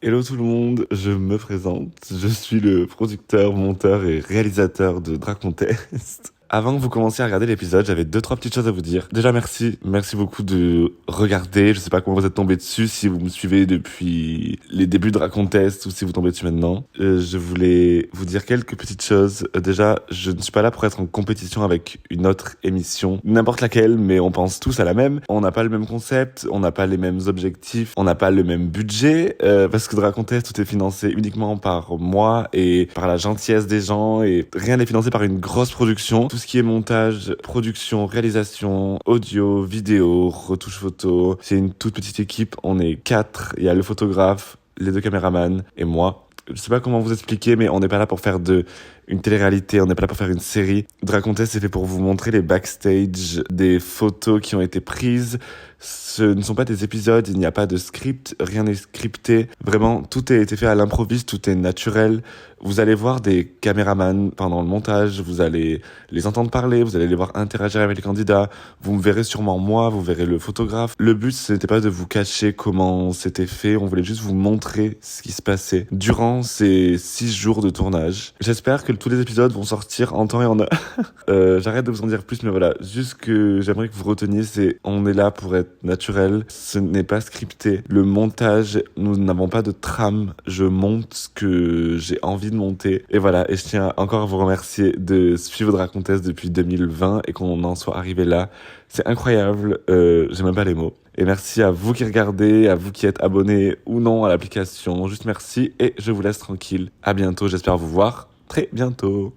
Hello tout le monde, je me présente. Je suis le producteur, monteur et réalisateur de Drag Contest. Avant que vous commenciez à regarder l'épisode, j'avais 2-3 petites choses à vous dire. Déjà, merci beaucoup de regarder. Je sais pas comment vous êtes tombé dessus, si vous me suivez depuis les débuts de Drag Contest ou si vous tombez dessus maintenant. Je voulais vous dire quelques petites choses. Déjà, je ne suis pas là pour être en compétition avec une autre émission, n'importe laquelle, mais on pense tous à la même. On n'a pas le même concept, on n'a pas les mêmes objectifs, on n'a pas le même budget, parce que Drag Contest, tout est financé uniquement par moi et par la gentillesse des gens et rien n'est financé par une grosse production. Tout ce qui est montage, production, réalisation, audio, vidéo, retouche photo, c'est une toute petite équipe. On est 4. Il y a le photographe, les 2 caméramans et moi. Je sais pas comment vous expliquer, mais on n'est pas là pour faire une télé-réalité, on n'est pas là pour faire une série. Drag Contest, c'est fait pour vous montrer les backstage des photos qui ont été prises. Ce ne sont pas des épisodes, il n'y a pas de script, rien n'est scripté. Vraiment, tout a été fait à l'improviste, tout est naturel. Vous allez voir des caméramans pendant le montage, vous allez les entendre parler, vous allez les voir interagir avec les candidats. Vous me verrez sûrement moi, vous verrez le photographe. Le but, ce n'était pas de vous cacher comment c'était fait, on voulait juste vous montrer ce qui se passait durant ces 6 jours de tournage. J'espère que tous les épisodes vont sortir en temps et en heure. J'arrête de vous en dire plus, mais voilà, juste que j'aimerais que vous reteniez, c'est on est là pour être naturel, ce n'est pas scripté. Le montage, nous n'avons pas de trame, je monte ce que j'ai envie de monter. Et voilà, et je tiens encore à vous remercier de suivre Drag Contest depuis 2020 et qu'on en soit arrivé là. C'est incroyable, j'ai même pas les mots. Et merci à vous qui regardez, à vous qui êtes abonnés ou non à l'application. Juste merci et je vous laisse tranquille. À bientôt, j'espère vous voir très bientôt.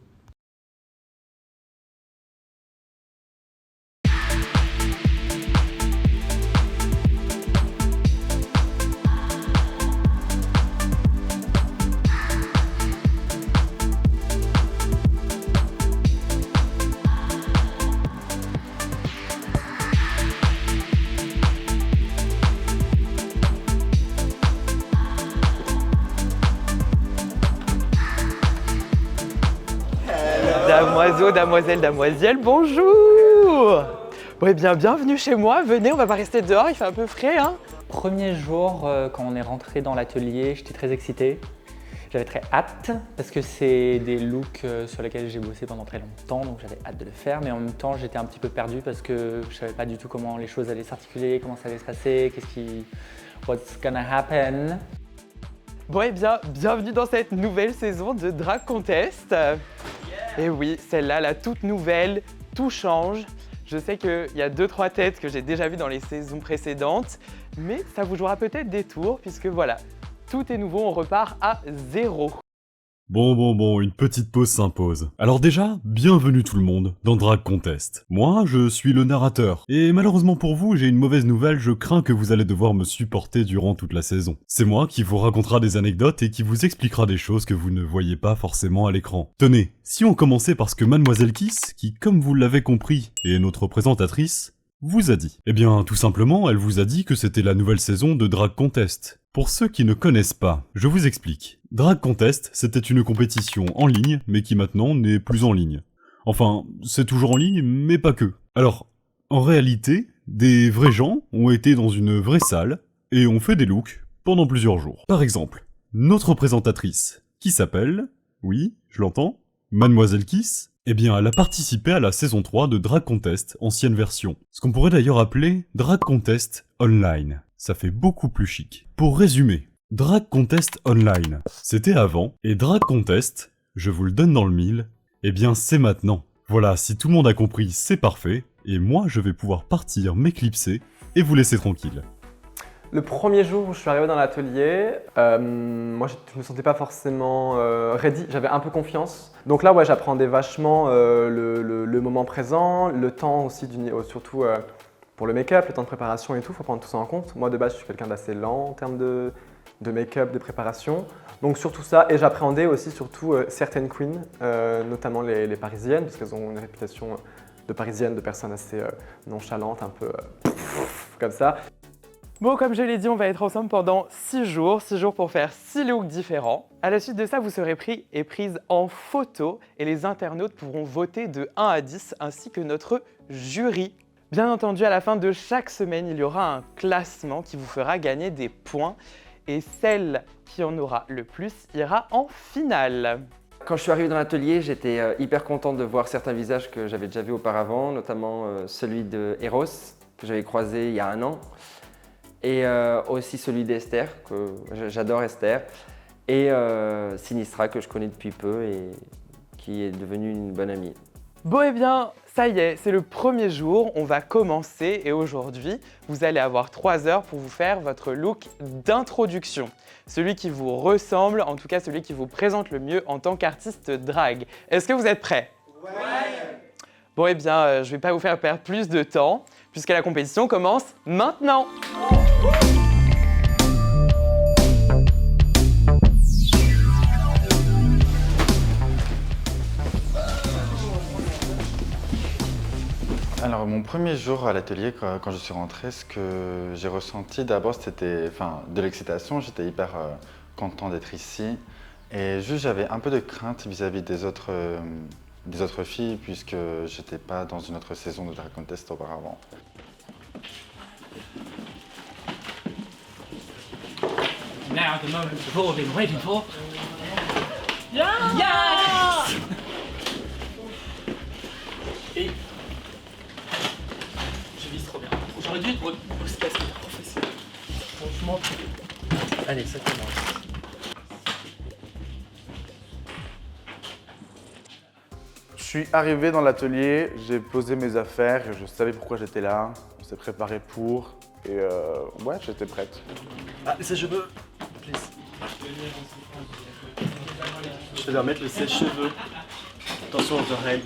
Damoiseau, damoiselle, damoiselle, bonjour! Ouais, bien, bienvenue chez moi, venez, on va pas rester dehors, il fait un peu frais, hein? Premier jour, quand on est rentré dans l'atelier, j'étais très excité. J'avais très hâte parce que c'est des looks sur lesquels j'ai bossé pendant très longtemps, donc j'avais hâte de le faire, mais en même temps j'étais un petit peu perdu parce que je savais pas du tout comment les choses allaient s'articuler, comment ça allait se passer, what's gonna happen. Bon, et bien, bienvenue dans cette nouvelle saison de Drag Contest. Et oui, celle-là, la toute nouvelle, tout change. Je sais qu'il y a 2-3 têtes que j'ai déjà vues dans les saisons précédentes, mais ça vous jouera peut-être des tours, puisque voilà, tout est nouveau, on repart à 0. Bon, une petite pause s'impose. Alors déjà, bienvenue tout le monde dans Drag Contest. Moi, je suis le narrateur. Et malheureusement pour vous, j'ai une mauvaise nouvelle, je crains que vous allez devoir me supporter durant toute la saison. C'est moi qui vous racontera des anecdotes et qui vous expliquera des choses que vous ne voyez pas forcément à l'écran. Tenez, si on commençait par ce que Mademoiselle Kiss, qui comme vous l'avez compris, est notre présentatrice, vous a dit. Eh bien, tout simplement, elle vous a dit que c'était la nouvelle saison de Drag Contest. Pour ceux qui ne connaissent pas, je vous explique. Drag Contest, c'était une compétition en ligne, mais qui maintenant n'est plus en ligne. Enfin, c'est toujours en ligne, mais pas que. Alors, en réalité, des vrais gens ont été dans une vraie salle, et ont fait des looks pendant plusieurs jours. Par exemple, notre présentatrice, qui s'appelle, oui, je l'entends, Mademoiselle Kiss, eh bien, elle a participé à la saison 3 de Drag Contest, ancienne version. Ce qu'on pourrait d'ailleurs appeler Drag Contest Online. Ça fait beaucoup plus chic. Pour résumer, Drag Contest Online, c'était avant, et Drag Contest, je vous le donne dans le mille, eh bien c'est maintenant. Voilà, si tout le monde a compris, c'est parfait, et moi je vais pouvoir partir m'éclipser et vous laisser tranquille. Le premier jour où je suis arrivé dans l'atelier, moi je me sentais pas forcément ready, j'avais un peu confiance. Donc là ouais, j'appréhendais vachement le moment présent, le temps aussi, surtout pour le make-up, le temps de préparation et tout, il faut prendre tout ça en compte. Moi de base je suis quelqu'un d'assez lent en termes de make-up, de préparation. Donc surtout ça, et j'appréhendais aussi surtout certaines queens, notamment les parisiennes, parce qu'elles ont une réputation de parisiennes, de personnes assez nonchalantes, un peu comme ça. Bon, comme je l'ai dit, on va être ensemble pendant 6 jours pour faire 6 looks différents. À la suite de ça, vous serez pris et prise en photo et les internautes pourront voter de 1 à 10 ainsi que notre jury. Bien entendu, à la fin de chaque semaine, il y aura un classement qui vous fera gagner des points et celle qui en aura le plus ira en finale. Quand je suis arrivé dans l'atelier, j'étais hyper content de voir certains visages que j'avais déjà vus auparavant, notamment celui de Eros, que j'avais croisé il y a 1 an, et aussi celui d'Esther, que j'adore Esther, et Sinistra, que je connais depuis peu et qui est devenue une bonne amie. Bon eh bien, ça y est, c'est le premier jour, on va commencer et aujourd'hui, vous allez avoir 3 heures pour vous faire votre look d'introduction. Celui qui vous ressemble, en tout cas celui qui vous présente le mieux en tant qu'artiste drag. Est-ce que vous êtes prêts? Ouais! Bon eh bien, je vais pas vous faire perdre plus de temps, puisque la compétition commence maintenant! Alors mon premier jour à l'atelier, quand je suis rentré, ce que j'ai ressenti d'abord c'était de l'excitation, j'étais hyper content d'être ici et juste j'avais un peu de crainte vis-à-vis des autres filles puisque j'étais pas dans une autre saison de Drag Contest auparavant. Now the moment we've all been waiting for. Yes! Et je vise trop bien. J'aurais dû être au space professionnel. Franchement. Allez, ça commence. Je suis arrivé dans l'atelier, j'ai posé mes affaires, je savais pourquoi j'étais là, on s'est préparé pour, et ouais, j'étais prête. Ah, ses cheveux, please. Je dois mettre le sèche-cheveux. Attention aux oreilles.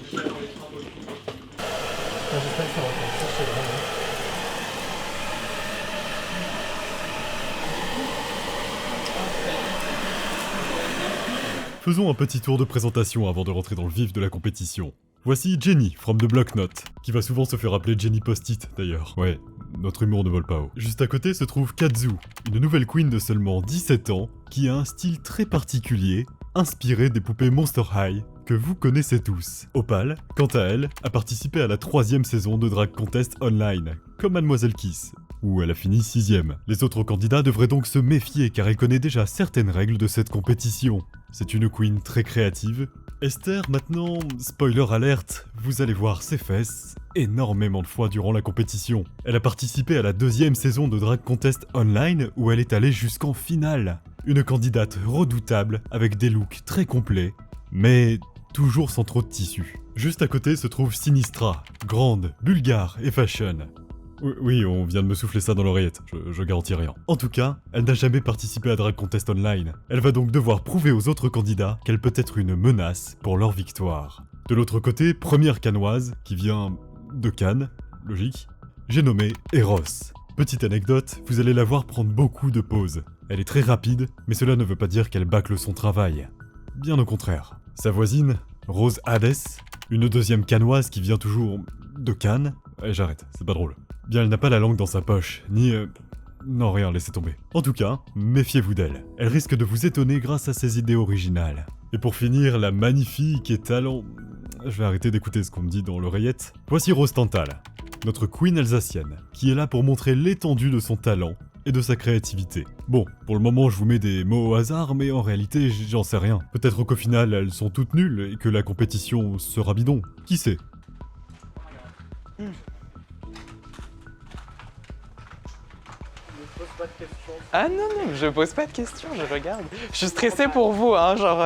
Faisons un petit tour de présentation avant de rentrer dans le vif de la compétition. Voici Jenny, from the Block Note, qui va souvent se faire appeler Jenny Post-it d'ailleurs. Ouais, notre humour ne vole pas haut. Juste à côté se trouve Kazu, une nouvelle queen de seulement 17 ans, qui a un style très particulier, inspiré des poupées Monster High, que vous connaissez tous. Opal, quant à elle, a participé à la 3e saison de Drag Contest Online, comme Mademoiselle Kiss, où elle a fini 6ème. Les autres candidats devraient donc se méfier car elle connaît déjà certaines règles de cette compétition. C'est une queen très créative. Esther, maintenant, spoiler alerte, vous allez voir ses fesses énormément de fois durant la compétition. Elle a participé à la 2e saison de Drag Contest Online où elle est allée jusqu'en finale. Une candidate redoutable avec des looks très complets, mais toujours sans trop de tissu. Juste à côté se trouve Sinistra, grande, bulgare et fashion. Oui, on vient de me souffler ça dans l'oreillette, je garantis rien. En tout cas, elle n'a jamais participé à Drag Contest Online. Elle va donc devoir prouver aux autres candidats qu'elle peut être une menace pour leur victoire. De l'autre côté, première cannoise, qui vient de Cannes, logique, j'ai nommé Eros. Petite anecdote, vous allez la voir prendre beaucoup de pauses. Elle est très rapide, mais cela ne veut pas dire qu'elle bâcle son travail. Bien au contraire. Sa voisine, Rose Hades, une deuxième cannoise qui vient toujours de Cannes. J'arrête, c'est pas drôle. Bien, elle n'a pas la langue dans sa poche, ni... Non, rien, laissez tomber. En tout cas, méfiez-vous d'elle. Elle risque de vous étonner grâce à ses idées originales. Et pour finir, la magnifique et talent... Je vais arrêter d'écouter ce qu'on me dit dans l'oreillette. Voici Rose Tantal, notre queen alsacienne, qui est là pour montrer l'étendue de son talent et de sa créativité. Bon, pour le moment je vous mets des mots au hasard, mais en réalité j'en sais rien. Peut-être qu'au final elles sont toutes nulles et que la compétition sera bidon. Qui sait? Ah non, je pose pas de questions, je regarde. Je suis stressée pour vous, hein, genre...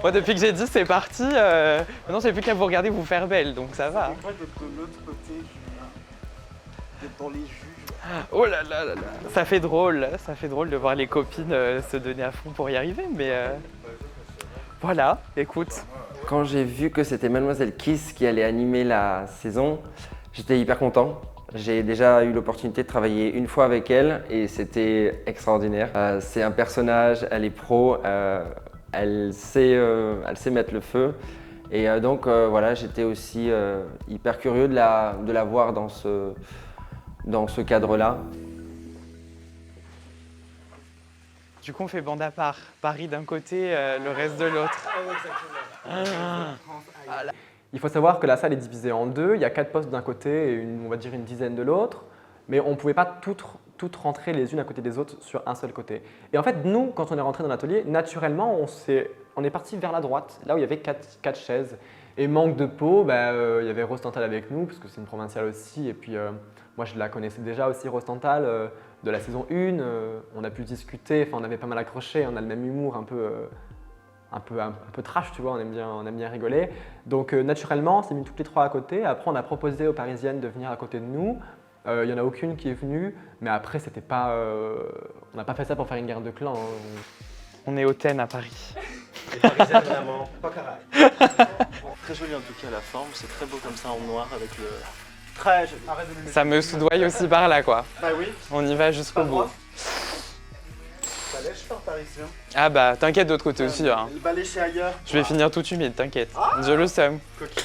moi, depuis que j'ai dit c'est parti, maintenant j'ai plus qu'à vous regarder vous faire belle, donc ça va. C'est d'être de l'autre côté, d'être dans les jus. Oh là là là là, ça fait drôle de voir les copines se donner à fond pour y arriver, mais... Voilà, écoute. Quand j'ai vu que c'était Mademoiselle Kiss qui allait animer la saison, j'étais hyper content. J'ai déjà eu l'opportunité de travailler une fois avec elle et c'était extraordinaire. C'est un personnage, elle est pro, elle sait mettre le feu. Et donc voilà, j'étais aussi hyper curieux de la voir dans ce cadre-là. Du coup, on fait bande à part. Paris d'un côté, le reste de l'autre. Il faut savoir que la salle est divisée en deux, il y a 4 postes d'un côté et on va dire une dizaine de l'autre, mais on ne pouvait pas toutes toutes rentrées les unes à côté des autres sur un seul côté. Et en fait, nous, quand on est rentré dans l'atelier, naturellement, on est parti vers la droite, là où il y avait quatre chaises. Et manque de peau, il y avait Rose Tantal avec nous, parce que c'est une provinciale aussi. Et puis, moi, je la connaissais déjà aussi, Rose Tantal, de la saison 1. On a pu discuter, on avait pas mal accroché, on a le même humour un peu trash, tu vois, on aime bien rigoler. Donc, naturellement, on s'est mis toutes les trois à côté. Après, on a proposé aux Parisiennes de venir à côté de nous. Il n'y en a aucune qui est venue, mais après, c'était pas, on n'a pas fait ça pour faire une guerre de clans. Hein. On est au TEN à Paris. Les Parisiennes, vraiment, pas carré. Très joli en tout cas la forme, c'est très beau comme ça en noir avec le... Très joli. Arrête de me mettre. Ça me soudoie aussi par là, quoi. Bah oui. On y va jusqu'au bout. Ça lèche par parisien. Ah bah, t'inquiète de l'autre côté aussi. Hein. Il va lécher ailleurs. Je vais finir tout humide, t'inquiète. Je le seum. Coquille.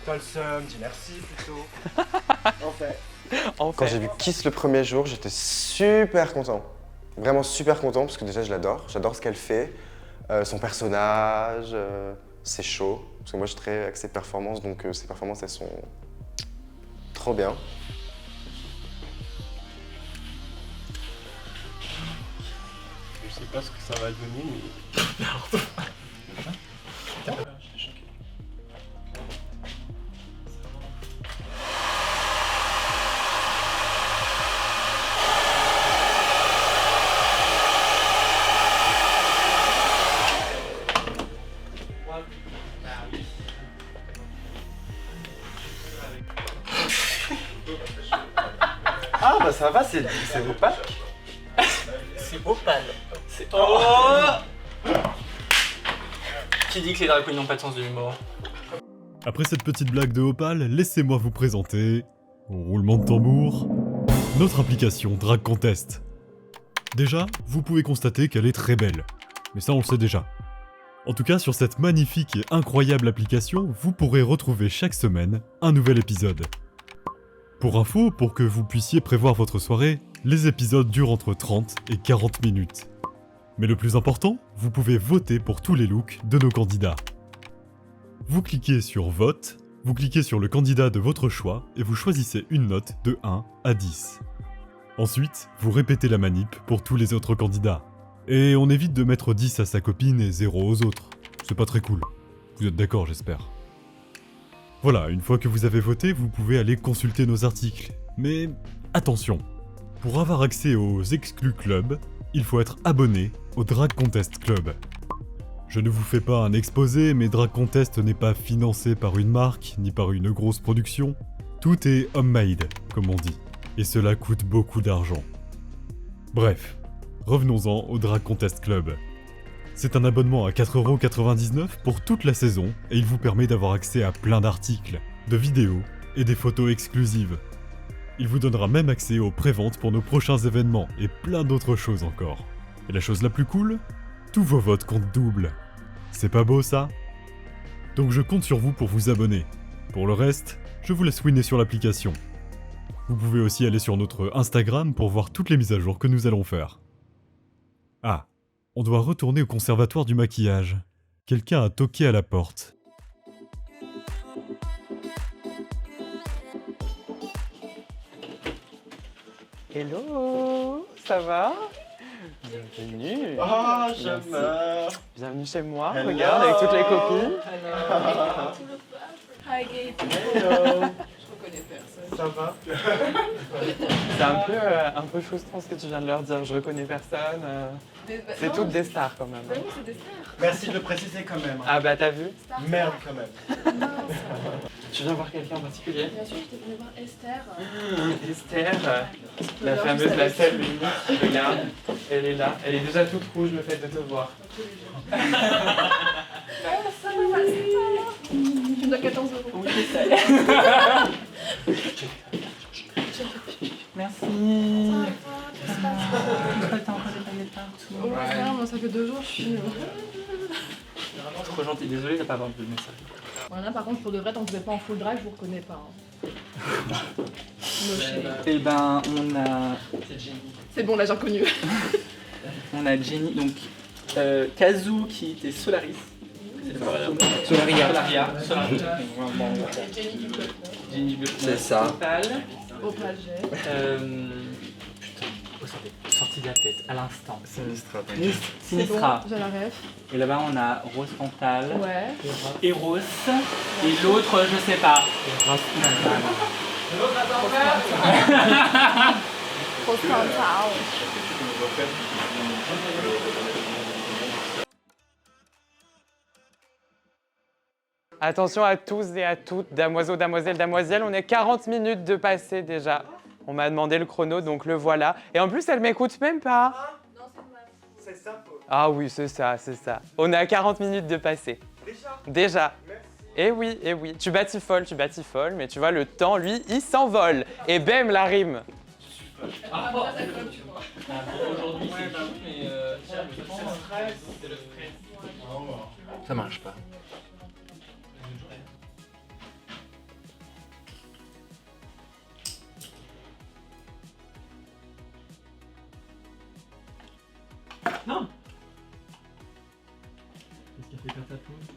T'as le seum, dis merci plutôt. En fait. Quand j'ai vu Kiss le premier jour, j'étais super content. Vraiment super content parce que déjà je l'adore. J'adore ce qu'elle fait, son personnage, c'est chaud. Parce que moi je suis très axé performance, donc ses performances elles sont trop bien. Je sais pas ce que ça va donner, mais... Ah bah ça va, c'est opaque. C'est opale. C'est... Oh Qui dit que les drag queens n'ont pas de sens de l'humour? Après cette petite blague de Opal, laissez-moi vous présenter, au roulement de tambour, notre application Drag Contest. Déjà, vous pouvez constater qu'elle est très belle, mais ça on le sait déjà. En tout cas, sur cette magnifique et incroyable application, vous pourrez retrouver chaque semaine un nouvel épisode. Pour info, pour que vous puissiez prévoir votre soirée, les épisodes durent entre 30 et 40 minutes. Mais le plus important, vous pouvez voter pour tous les looks de nos candidats. Vous cliquez sur Vote, vous cliquez sur le candidat de votre choix et vous choisissez une note de 1 à 10. Ensuite, vous répétez la manip pour tous les autres candidats. Et on évite de mettre 10 à sa copine et 0 aux autres. C'est pas très cool. Vous êtes d'accord, j'espère. Voilà, une fois que vous avez voté, vous pouvez aller consulter nos articles. Mais attention, pour avoir accès aux exclus clubs, il faut être abonné au Drag Contest Club. Je ne vous fais pas un exposé, mais Drag Contest n'est pas financé par une marque, ni par une grosse production. Tout est homemade, comme on dit. Et cela coûte beaucoup d'argent. Bref, revenons-en au Drag Contest Club. C'est un abonnement à 4,99€ pour toute la saison et il vous permet d'avoir accès à plein d'articles, de vidéos et des photos exclusives. Il vous donnera même accès aux préventes pour nos prochains événements et plein d'autres choses encore. Et la chose la plus cool, tous vos votes comptent double. C'est pas beau ça? Donc je compte sur vous pour vous abonner. Pour le reste, je vous laisse winner sur l'application. Vous pouvez aussi aller sur notre Instagram pour voir toutes les mises à jour que nous allons faire. Ah, on doit retourner au conservatoire du maquillage. Quelqu'un a toqué à la porte. Hello, ça va? Bienvenue. Oh, je meurs. Bienvenue chez moi, Hello. regarde, avec toutes les copines. Hi Gabe. Hello. Je reconnais personne. Ça va? C'est un peu frustrant ce que tu viens de leur dire, je reconnais personne. C'est Non, toutes des stars quand même. Bah oui, c'est des stars. Merci de le préciser quand même. Ah bah t'as vu? Merde quand même. Tu viens voir quelqu'un en particulier? Bien sûr, j'étais venue voir Esther. Esther, la Mais en fameuse, plus, la elle est- seule, l'unique, regarde, elle est là, elle est déjà toute rouge le fait de te voir. Ça va, tu me dois 14 €. Oui, je sais. Merci. Ouais, moi ça fait 2 jours, je suis... Trop gentil, désolé de pas avoir vu le message. Voilà, par contre, pour de vrai, tant que vous n'êtes pas en full drag, je vous reconnais pas. Hein. Moché. Et ben on a C'est bon, là j'ai reconnu. Jenny, donc Kazu qui était Solaris. Solaria. Jenny du club. Jenny Bleu. C'est ça. Opal. Opal Jet. Putain. sorti de la tête, à l'instant. Sinistra. Sinistra. Bon, j'ai la ref. Et là-bas, on a Rose Cantal. Ouais. Eros. Et l'autre, je sais pas. Rose Cantal. Attention à tous et à toutes, damoiseaux, damoiselles, damoiselles, on est 40 minutes de passé déjà. On m'a demandé le chrono, donc le voilà. Et en plus, elle m'écoute même pas. C'est ça, Paul. Ah oui, c'est ça, c'est ça. On est à 40 minutes de passé. Déjà. Merci. Eh oui. Tu batifoles, mais tu vois, le temps, lui, il s'envole. Et bam, la rime. Aujourd'hui, c'est tout, mais Ça marche pas. Non. Qu'est-ce qui a fait perdre ta pause?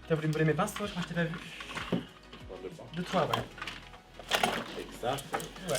T'as voulu me voler mes pinceaux, je crois que je t'ai pas vu. De toi, ouais. Exact. Ouais.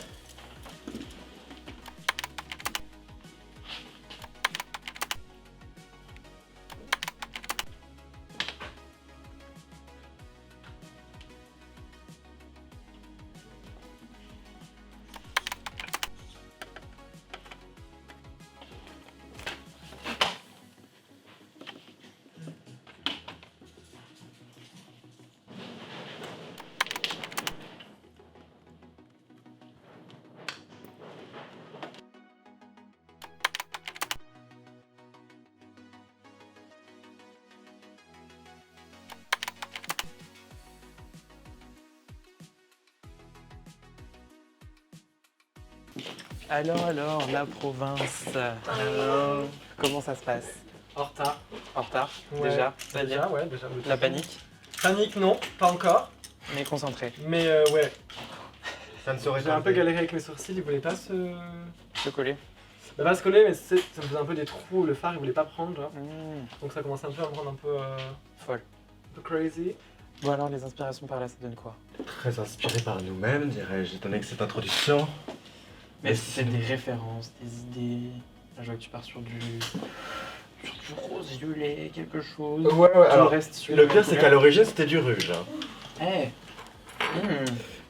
Alors, la province. Comment ça se passe? En retard. En retard, Ouais, déjà? C'est-à-dire déjà. la panique? Panique, non, pas encore. Mais concentré. Mais ouais, Ça ne saurait j'ai un peu galéré avec mes sourcils, ils voulaient pas se... Se coller. Ça va se coller, mais ça me faisait un peu des trous, le fard, il voulait pas prendre, genre. Mmh. Donc ça commençait un peu à me rendre un peu... Folle. un peu crazy. Bon alors, les inspirations par là, ça donne quoi? Très inspiré par nous-mêmes, dirais-je, étant donné que cette introduction. Mais c'est des références, des idées. Là, je vois que tu pars sur du rose violet, quelque chose. Ouais, Tu alors, restes sur le pire c'est qu'à l'origine c'était du rouge. Eh.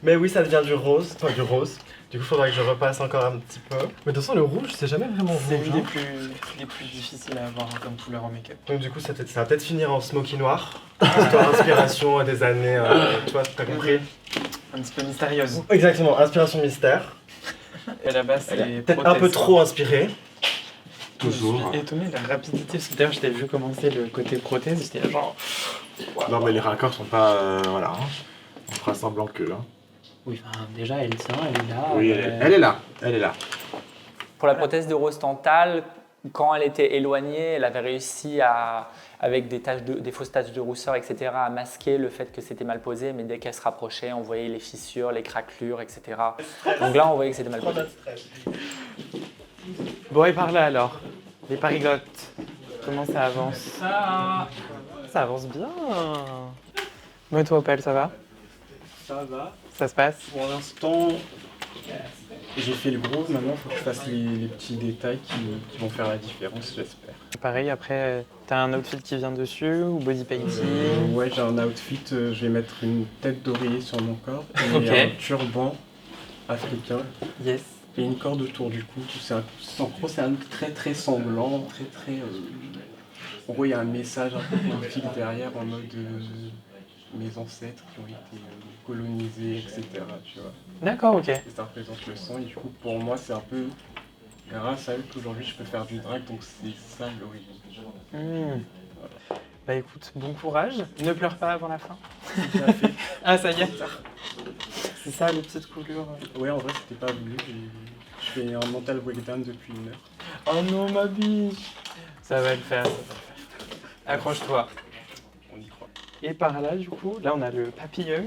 Mais oui, ça devient du rose, enfin du rose. Du coup, faudrait que je repasse encore un petit peu. Mais de toute façon, le rouge, c'est jamais vraiment C'est rouge. une Hein. des plus difficiles à avoir comme couleur en make-up. Donc du coup, ça va peut-être finir en smoky noir. Histoire inspiration des années, tu vois, t'as compris. Un petit peu mystérieuse. Exactement, inspiration mystère. Et là-bas, c'est Peut-être un peu trop inspiré. Je suis étonné de la rapidité, parce que d'ailleurs, je t'ai vu commencer le côté prothèse, j'étais genre... Non, mais les raccords sont pas. Voilà. Hein. On fera semblant que. Hein. Oui, enfin, déjà, elle tient, elle est là. Oui, elle est là. Elle est là. Pour la prothèse de Rose Cantal, quand elle était éloignée, elle avait réussi à, avec des fausses taches de rousseur, etc., à masquer le fait que c'était mal posé, mais dès qu'elle se rapprochait, on voyait les fissures, les craquelures, etc. Donc là, on voyait que c'était mal posé. Bon, et par là alors, les parigotes, comment ça avance? Ça avance bien. Moi, toi, Opel, ça va? Ça va. Ça se passe? Pour l'instant, j'ai fait le gros. Maintenant, il faut que je fasse les petits détails qui vont faire la différence, j'espère. Pareil, après, t'as un outfit qui vient dessus ou body painting? Ouais, j'ai un outfit. Je vais mettre une tête d'oreiller sur mon corps et Ok. un turban africain. Yes. Et une corde autour du cou. En gros, c'est un très très sanglant, très. En gros, il y a un message un peu politique derrière en mode mes ancêtres qui ont été colonisés, etc. Tu vois. D'accord, ok. Et ça représente le sang. Et du coup, pour moi, c'est un peu grâce à eux qu'aujourd'hui je peux faire du drag. Donc c'est ça l'origine. Bah écoute, bon courage. Ne pleure pas avant la fin. Déjà fait. Ah, ça y est. C'est ça, les petites coulures. Ouais, en vrai, c'était pas voulu. Je fais un mental breakdown depuis 1 heure. Oh non, ma biche. Ça va le faire, ça va le faire. Accroche-toi. On y croit. Et par là, du coup, là, on a le papillon.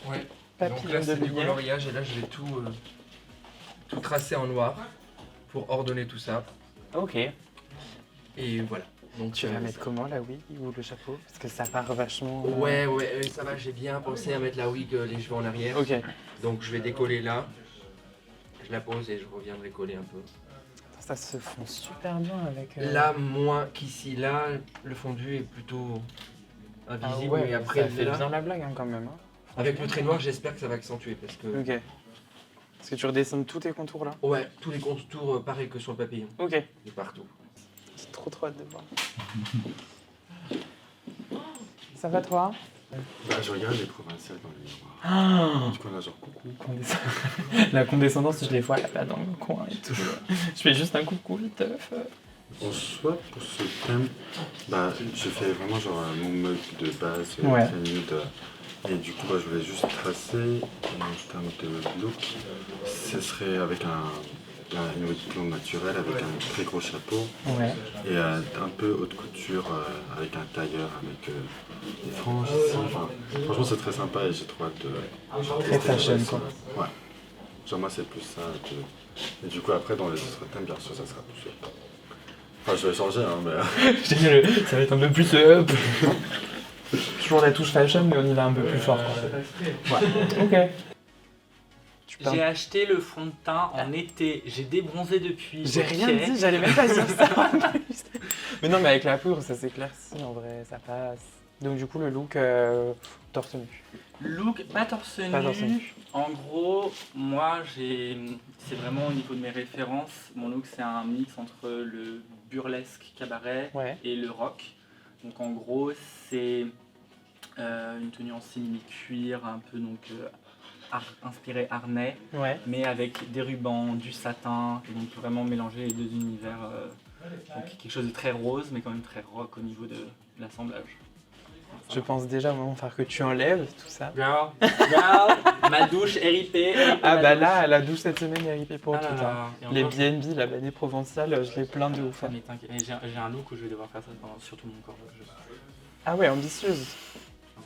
Ouais. Donc Papillon là, de c'est du lumière. coloriage et là, je vais tout tracer en noir pour ordonner tout ça. Ok. Et voilà. Donc Tu vas mettre comment, la wig ou le chapeau? Parce que ça part vachement... Ouais, ça va, j'ai bien pensé à mettre la wig, les cheveux en arrière. Ok. Donc je vais décoller là je la pose et je reviendrai coller un peu. Ça se fond super bien avec... Là, moins qu'ici. Là, le fondu est plutôt invisible, ouais, mais après, ça fait là, bien la blague hein, quand même. Hein. avec le trait noir, j'espère que ça va accentuer parce que... Ok. Est-ce que tu redessines tous tes contours là? Ouais, tous les contours pareils que sur le papillon. Ok. De partout. J'ai trop hâte de voir. Ça va toi? Bah, je regarde les provinciales dans les miroirs. Ah Du coup, on a genre coucou. La condescendance, je les vois là-bas dans le coin et tout. Je fais juste un coucou vite. En soi, pour ce thème, bah, je fais vraiment genre mon mug de base, Ouais. très nude. Et du coup, bah, je voulais juste tracer en termes de look. Ce serait avec une haute blonde naturelle, avec un très gros chapeau. Ouais. Et un peu haute couture, avec un tailleur, avec des franges ici. Enfin, franchement, c'est très sympa et j'ai trop hâte de... Très fashion, quoi. Ouais. Genre moi, c'est plus ça. Et du coup, après, dans les autres thèmes, bien sûr, ça sera plus... Enfin, je vais changer, hein, mais... Ça va être un peu plus... Toujours la touche fashion, mais on y va un peu plus fort. Ouais. Ok. J'ai acheté le fond de teint en été, j'ai débronzé depuis. J'ai ok. rien dit, j'allais même pas dire ça en plus. Mais non, mais avec la poudre, ça s'éclaircit en vrai, ça passe. Donc du coup, le look torse nu. Look pas torse nu. Pas torse nu. En gros, moi, c'est vraiment au niveau de mes références. Mon look, c'est un mix entre le burlesque cabaret et le rock. Donc en gros, c'est une tenue en simili-cuir, un peu donc inspiré harnais, mais avec des rubans, du satin, et donc vraiment mélanger les deux univers. Donc quelque chose de très rose, mais quand même très rock au niveau de l'assemblage. Je pense déjà au moment de faire que tu enlèves tout ça. Girl, ma douche RIP. Ah bah là, la douche cette semaine est RIP pour Ah là tout. là. Hein. Et Les encore, BNB, la banée provençale, je l'ai plein de ouf. Ah, mais t'inquiète, j'ai un look où je vais devoir faire ça sur tout mon corps. Ah ouais, ambitieuse.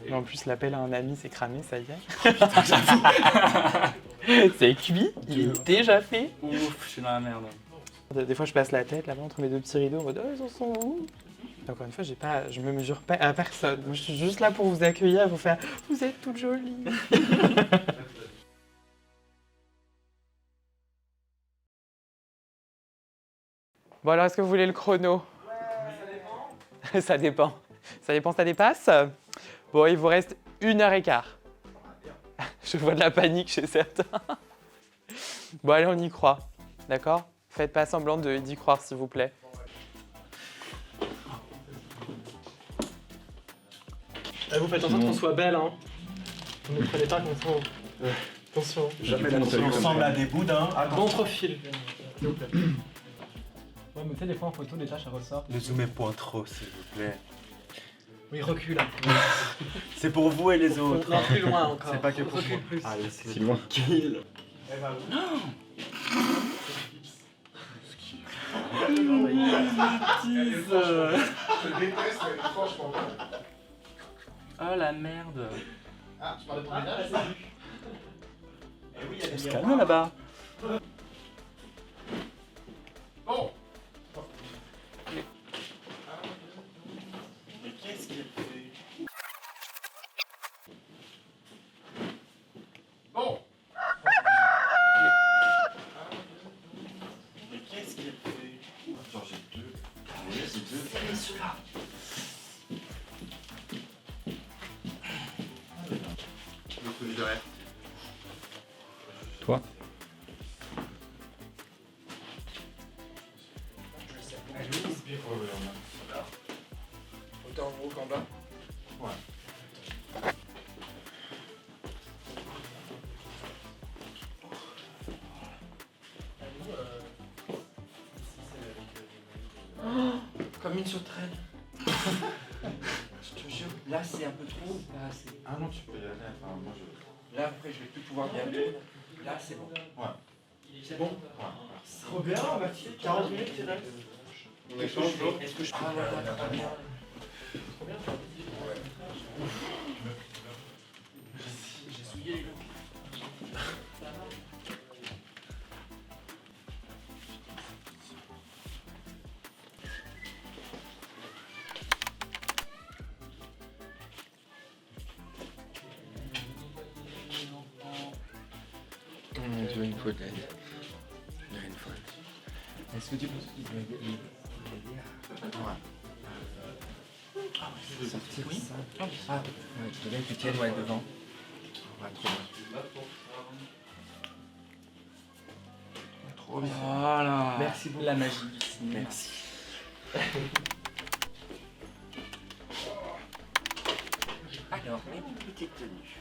Mais en plus, l'appel à un ami, c'est cramé, ça y est. Putain, j'avoue. C'est cuit, il est déjà fait. Ouf, je suis dans la merde. Des fois, je passe la tête là-bas entre mes deux petits rideaux en mode « Oh, ils en sont où ?» Encore une fois, je me mesure pas à personne. Moi, je suis juste là pour vous accueillir, vous faire « Vous êtes toutes jolies !» Bon alors, est-ce que vous voulez le chrono? Ouais, ça dépend. Ça dépend, ça dépasse. Bon, il vous reste 1h15. Je vois de la panique chez certains. Bon, allez, on y croit. D'accord? Faites pas semblant d'y croire, s'il vous plaît. Vous faites en sorte qu'on soit belle, hein. Ne prenez pas comme ça. Attention. On ressemble à des boudins. Bon profil. S'il vous plaît. Ouais, mais tu sais, des fois en photo, déjà, ça ressort. Ne zoomez point trop, s'il vous plaît. Oui, recule. C'est pour vous et les autres. Non, plus loin encore. C'est pas que pour Recule moi. plus. Allez, c'est Si loin. tranquille. Oh la merde. Ah, tu parlais de ton ménage? On se calme là-bas. Bon. Mais qu'est-ce qu'il fait? Bon. Mais qu'est-ce qu'il fait? Genre j'ai deux. Oui, c'est deux. C'est celui-là. Le coup de rêve. Toi? Autant en haut qu'en bas. Ouais. Comme une sauterelle. Je te jure, là c'est un peu trop. Là, Ah non, tu peux y aller. Enfin, moi je... là après je vais plus pouvoir bien tourner. Là c'est bon. Ouais. C'est bon. Ouais. Trop bien, on va 40 minutes, tu restes. On échange l'eau. Est-ce que je peux. Ah ouais, ouais, bien. Trop bien. J'ai souillé les looks. Tu veux une faute. Est-ce que tu penses qu'il doit y aller? Sortir oui. Ça. Ah, ouais, tu veux bien que tu tiennes devant. Ouais, trop bien. Trop bien. Voilà. Merci beaucoup. La magie. Merci. Alors, mes petites tenues.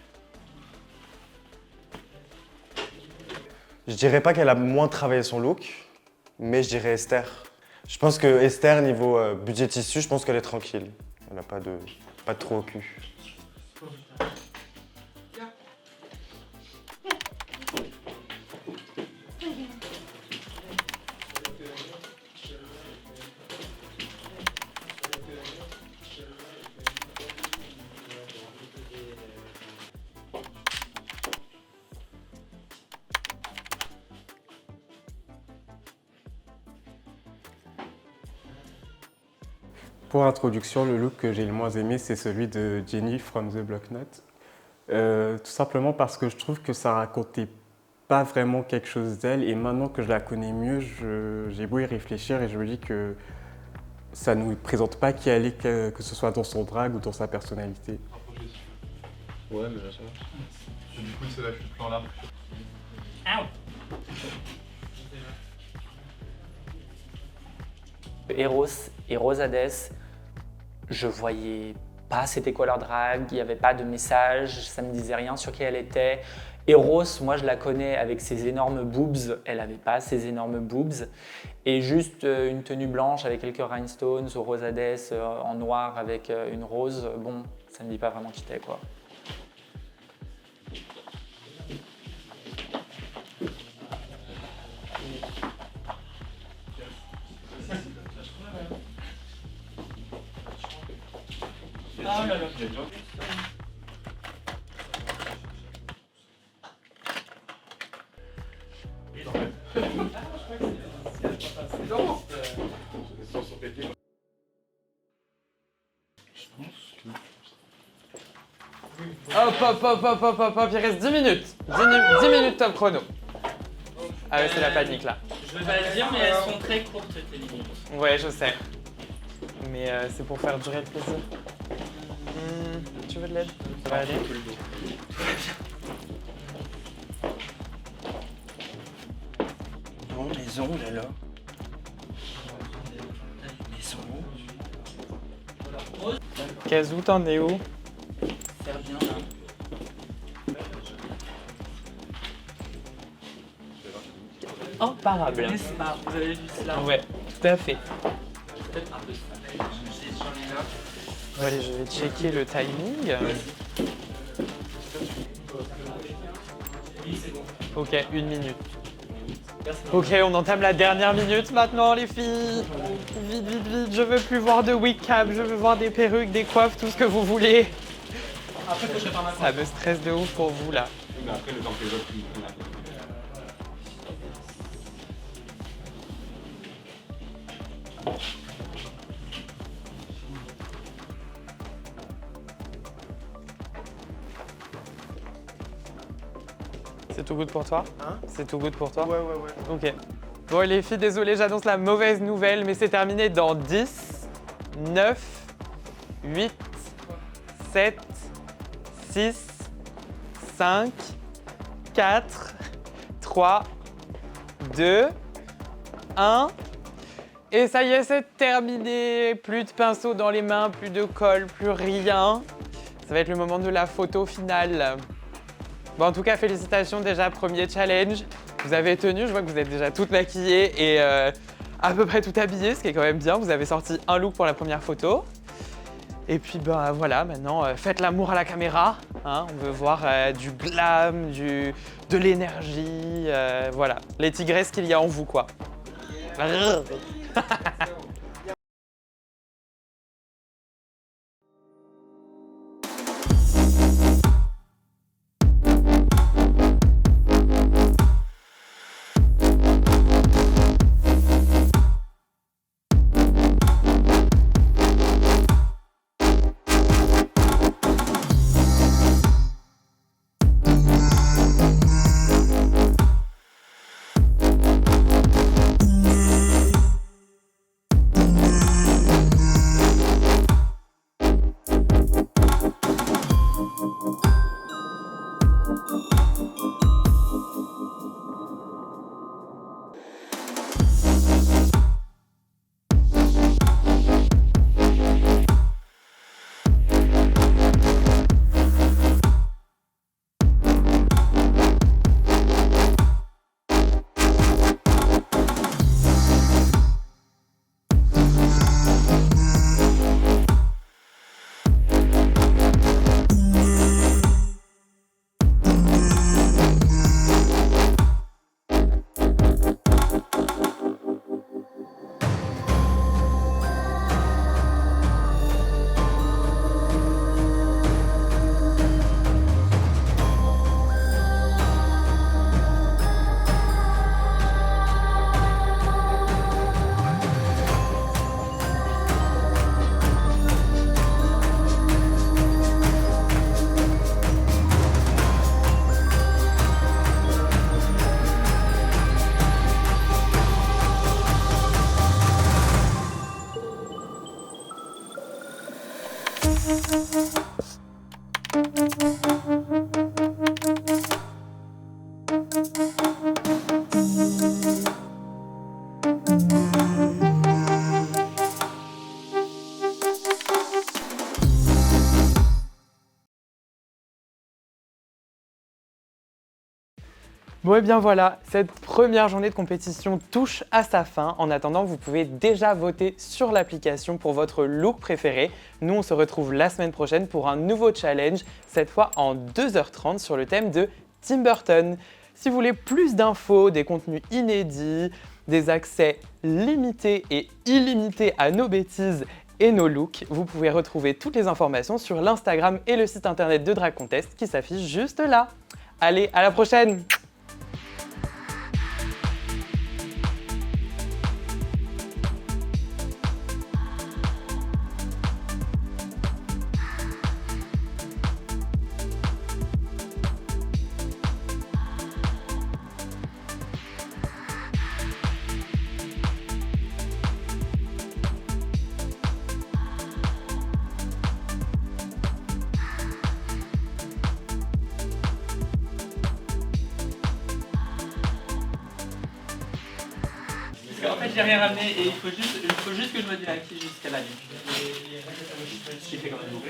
Je dirais pas qu'elle a moins travaillé son look, mais je dirais Esther. Je pense que Esther, niveau budget tissu, je pense qu'elle est tranquille. Elle n'a pas de trop au cul. Pour l'introduction, le look que j'ai le moins aimé, c'est celui de Jenny from The Block Note. Tout simplement parce que je trouve que ça racontait pas vraiment quelque chose d'elle, et maintenant que je la connais mieux, j'ai beau y réfléchir et je me dis que ça ne nous présente pas qui elle est, que ce soit dans son drag ou dans sa personnalité. Ouais, mais là ça va. Du coup, c'est là que je plan là. Eros et Rosades, je voyais pas c'était quoi leur drag, il n'y avait pas de message, ça me disait rien sur qui elle était. Eros, moi je la connais avec ses énormes boobs, elle n'avait pas ses énormes boobs. Et juste une tenue blanche avec quelques rhinestones, ou Rosades en noir avec une rose, bon, ça me dit pas vraiment qui t'es quoi. Oh là là. Hop, il reste 10 minutes. 10 minutes top chrono. Ah ouais, c'est la panique là. Je veux pas le dire, mais elles sont très courtes tes limites. Ouais, je sais. Mais c'est pour faire durer le plaisir. Tu veux de l'aide? Ça va aller? Bon, les ongles alors. Les ongles. Kazoo, t'en es où? Faire bien là. Imparable. N'est-ce pas? Vous avez vu cela? Ouais, tout à fait. Peut-être un peu ça. J'en ai là. Allez, je vais checker le timing. Ok, 1 minute. Ok, on entame la dernière minute maintenant, les filles. Vite, vite, vite. Je veux plus voir de wig cap, je veux voir des perruques, des coiffes, tout ce que vous voulez. Après, je prépare ma Ça me stresse de ouf pour vous là. Mais après, le temps que les autres C'est tout good pour toi? Hein? C'est tout good pour toi? Ouais. Ok. Bon les filles, désolé, j'annonce la mauvaise nouvelle, mais c'est terminé dans 10, 9, 8, 7, 6, 5, 4, 3, 2, 1. Et ça y est, c'est terminé. Plus de pinceau dans les mains, plus de colle, plus rien. Ça va être le moment de la photo finale. Bon, en tout cas, félicitations déjà, premier challenge. Vous avez tenu, je vois que vous êtes déjà toutes maquillées et à peu près tout habillées, ce qui est quand même bien. Vous avez sorti un look pour la première photo. Et puis ben voilà, maintenant faites l'amour à la caméra. Hein, on veut voir du glam, de l'énergie, voilà. Les tigresses qu'il y a en vous, quoi. Bon et bien voilà, cette première journée de compétition touche à sa fin. En attendant, vous pouvez déjà voter sur l'application pour votre look préféré. Nous, on se retrouve la semaine prochaine pour un nouveau challenge, cette fois en 2h30 sur le thème de Tim Burton. Si vous voulez plus d'infos, des contenus inédits, des accès limités et illimités à nos bêtises et nos looks, vous pouvez retrouver toutes les informations sur l'Instagram et le site internet de Drag Contest qui s'affiche juste là. Allez, à la prochaine! En fait, j'ai rien ramené et il faut juste que je me démaquille jusqu'à la nuit. Ce qui fait quand même beaucoup.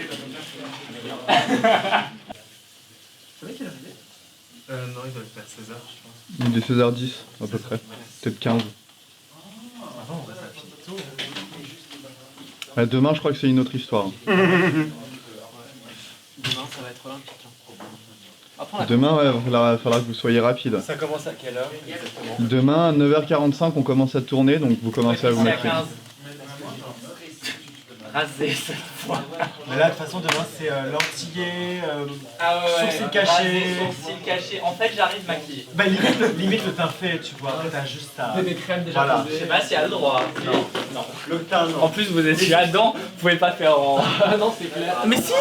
Vous savez quelle heure il est? Non, il doit être vers 16h, je pense. Il est 16h10 à peu près, peut-être 15. Avant, on va s'afficher tôt. Demain, je crois que c'est une autre histoire. Demain, ça va être olympique. Demain, ouais, il va falloir que vous soyez rapide. Ça commence à quelle heure exactement? Demain, à 9h45, on commence à tourner, donc vous commencez à vous mettre. Rasé cette fois. Mais là, de toute façon, demain, c'est l'antillais, sourcils Rasé, cachés. sourcils cachés. En fait, j'arrive maquillé. Bah, limite le teint fait, tu vois. T'as juste à. Des crèmes déjà voilà. posées. Je sais pas s'il y a le droit. Non. Le teint, non. En plus, vous êtes là-dedans, vous pouvez pas faire en. Ah non, c'est clair. Mais si!